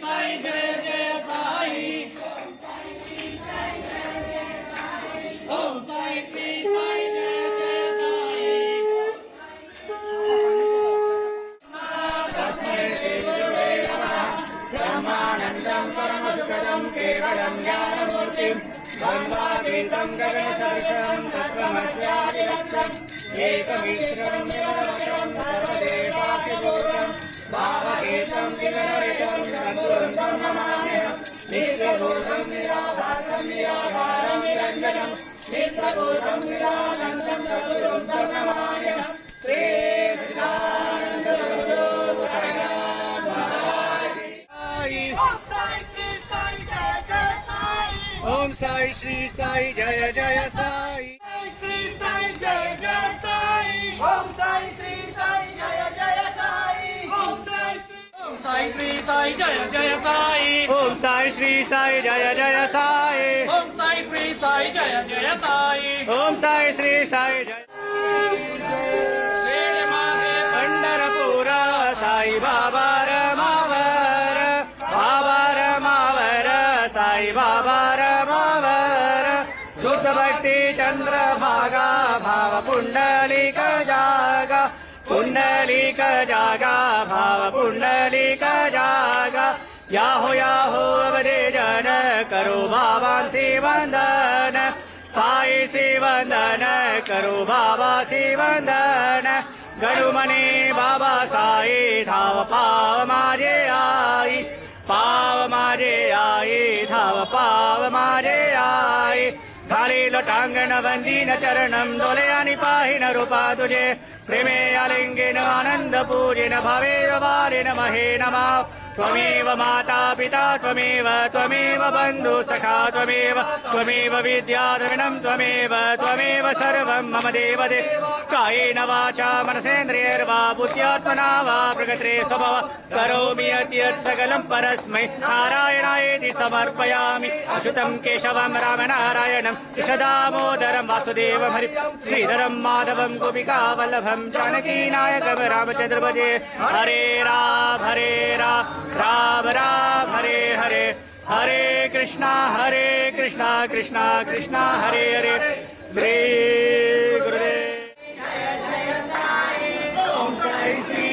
साई जय जय साई। ओम साई श्री साई जय जय साई। तस्मै श्री गुरुवे नमः। ब्रह्मानन्दं परमसुखदं केवलं ज्ञानमूर्तिं द्वन्द्वातीतं गगनसदृशं तत्त्वमस्यादिलक्ष्यम् एकमीश्वरं निरवध्यं सर्वदेवादिभूतं भावगीतं विगणरितं सद्गुरुं नमाम्यहं। नित्यभूतं निराभासं निराधारं निरञ्जनं नित्यभूतं निरानन्दं सद्गुरुं नमाम्यहं। श्री सच्चिदानन्दगुरु साईनाथ महाराज की। ओम साई श्री साई जय जय साई। श्री साई जय जय साई। ओम साई श्री साई जय जय साई। ओम साई श्री साई जय जय साई। ओम साई श्री साई जय जय साई। ओम साई श्री साई जय जय साई। ओम साई श्री साई जय। पंढरपूर साई बाबा रमावर बाबा रमावर साई बाबा रमावर शुद्ध भक्ति चंद्रभागा भाव पुंडलिक जागा पुंडलिक जागा भाव पुंडलिक जागा याहो अवधि जन करो बाबा सी वंदन साई सी वंदन करो बाबा सी वंदन गणुमणि बाबा साई धाव पाव माझे आई पाव माझे आई धाव पाव माझे आई घाली लोटांगण वंदीन चरणं डोले आणि पाहिन रूपा तुझे प्रेमे आलिंगेन आनंद पूजेन भावेव बालेन महे नमः। त्वमेव माता पिता त्वमेव त्वमेव बन्धु सखा त्वमेव विद्या द्रविणं त्वमेव सर्वं मम देवदेव कायेन वाचा मनसेन्द्रियैर्वा बुद्ध्यात्मना वा प्रकृते स्वभाव करोमि यत् सकलं परस्मै नारायणायेति समर्पयामि। अच्युतं केशवं रामनारायणं कृष्णदामोदरं वासुदेवं हरि श्रीधरं माधवं गोपिकावल्लभं जानकीनायकं रामचन्द्र भजे। हरे राम राम राम हरे हरे हरे कृष्णा कृष्णा कृष्णा हरे हरे। श्री गुरुदेव। ओम साई श्री